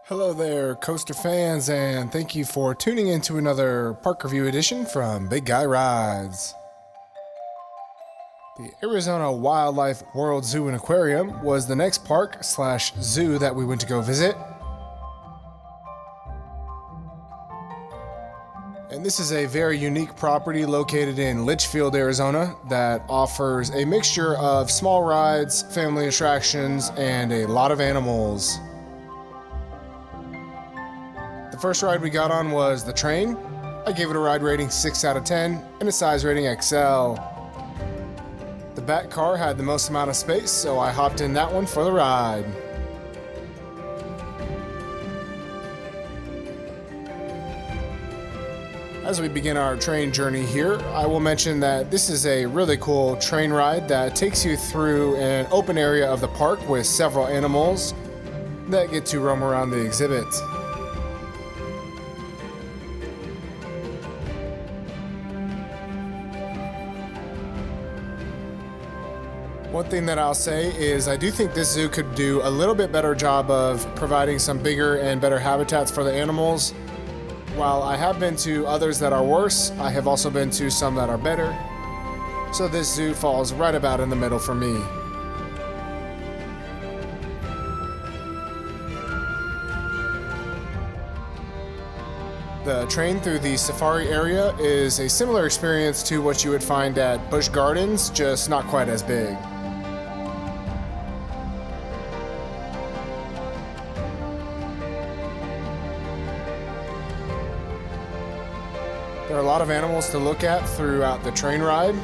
Hello there, coaster fans, and thank you for tuning in to another park review edition from Big Guy Rides. The Arizona Wildlife World Zoo and Aquarium was the next park/zoo that we went to go visit. And this is a very unique property located in Litchfield, Arizona that offers a mixture of small rides, family attractions, and a lot of animals. The first ride we got on was the train. I gave it a ride rating 6 out of 10 and a size rating XL. The back car had the most amount of space, so I hopped in that one for the ride. As we begin our train journey here, I will mention that this is a really cool train ride that takes you through an open area of the park with several animals that get to roam around the exhibit. One thing that I'll say is I do think this zoo could do a little bit better job of providing some bigger and better habitats for the animals. While I have been to others that are worse, I have also been to some that are better. So this zoo falls right about in the middle for me. The train through the safari area is a similar experience to what you would find at Busch Gardens, just not quite as big. There are a lot of animals to look at throughout the train ride.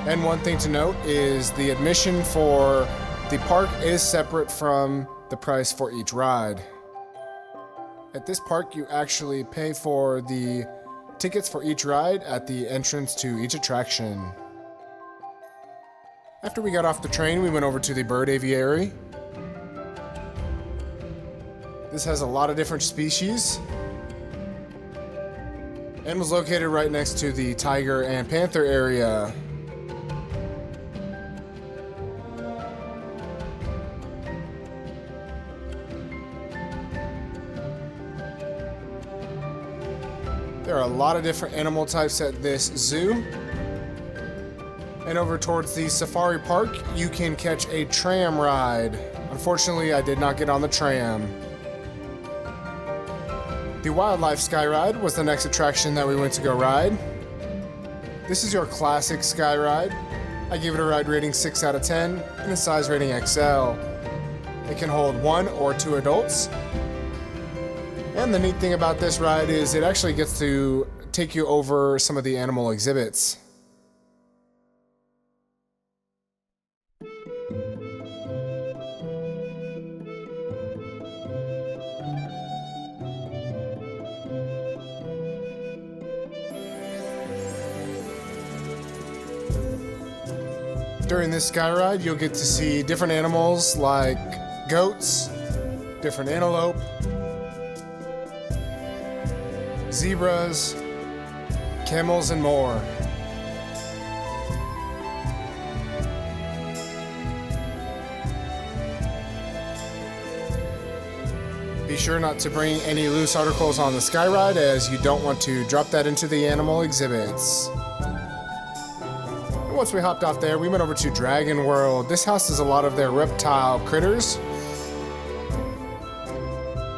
And one thing to note is the admission for the park is separate from the price for each ride. At this park, you actually pay for the tickets for each ride at the entrance to each attraction. After we got off the train, we went over to the bird aviary. This has a lot of different species and was located right next to the tiger and panther area. There are a lot of different animal types at this zoo. And over towards the safari park, you can catch a tram ride. Unfortunately, I did not get on the tram. The Wildlife Sky Ride was the next attraction that we went to go ride. This is your classic sky ride. I gave it a ride rating 6 out of 10 and a size rating XL. It can hold 1 or 2 adults. And the neat thing about this ride is it actually gets to take you over some of the animal exhibits. During this sky ride, you'll get to see different animals like goats, different antelope, zebras, camels, and more. Be sure not to bring any loose articles on the sky ride, as you don't want to drop that into the animal exhibits. Once we hopped off there, we went over to Dragon World. This houses a lot of their reptile critters.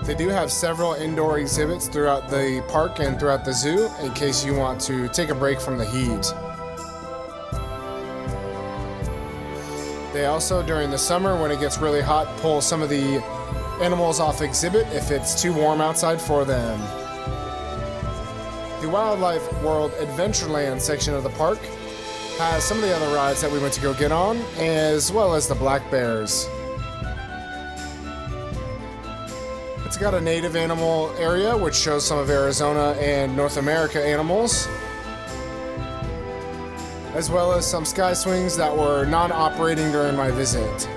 They do have several indoor exhibits throughout the park and throughout the zoo in case you want to take a break from the heat. They also, during the summer when it gets really hot, pull some of the animals off exhibit if it's too warm outside for them. The Wildlife World Adventureland section of the park has some of the other rides that we went to go get on, as well as the black bears. It's got a native animal area, which shows some of Arizona and North America animals, as well as some sky swings that were non-operating during my visit.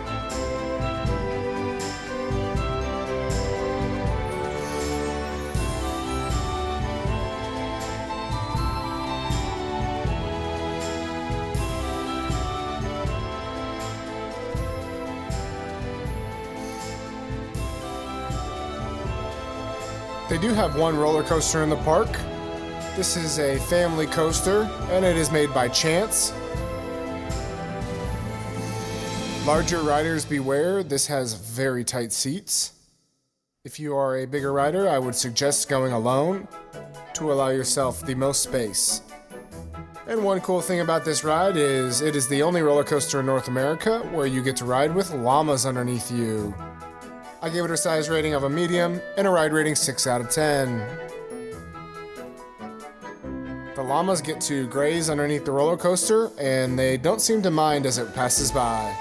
They do have one roller coaster in the park. This is a family coaster, and it is made by Chance. Larger riders beware, this has very tight seats. If you are a bigger rider, I would suggest going alone to allow yourself the most space. And one cool thing about this ride is it is the only roller coaster in North America where you get to ride with llamas underneath you. I gave it a size rating of a medium and a ride rating 6 out of 10. The llamas get to graze underneath the roller coaster and they don't seem to mind as it passes by.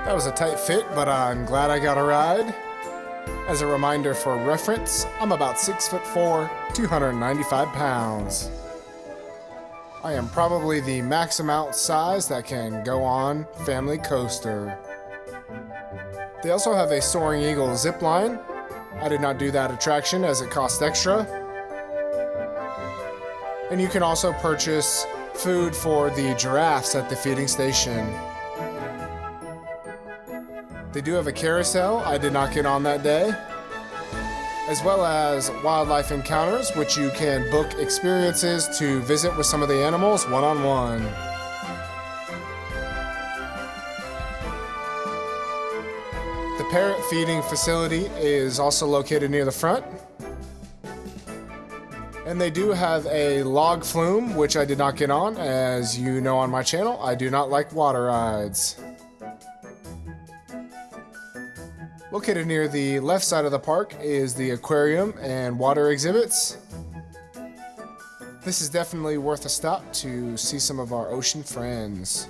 That was a tight fit, but I'm glad I got a ride. As a reminder for reference, I'm about 6'4", 295 pounds. I am probably the max amount size that can go on family coaster. They also have a Soaring Eagle zip line. I did not do that attraction as it cost extra. And you can also purchase food for the giraffes at the feeding station. They do have a carousel, I did not get on that day, as well as wildlife encounters, which you can book experiences to visit with some of the animals one-on-one. The parrot feeding facility is also located near the front. And they do have a log flume, which I did not get on. As you know on my channel, I do not like water rides. Located near the left side of the park is the aquarium and water exhibits. This is definitely worth a stop to see some of our ocean friends.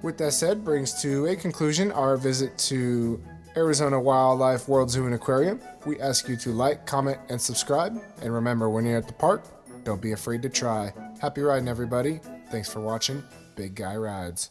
With that said, brings to a conclusion our visit to Arizona Wildlife World Zoo and Aquarium. We ask you to like, comment, and subscribe. And remember, when you're at the park, don't be afraid to try. Happy riding, everybody. Thanks for watching Big Guy Rides.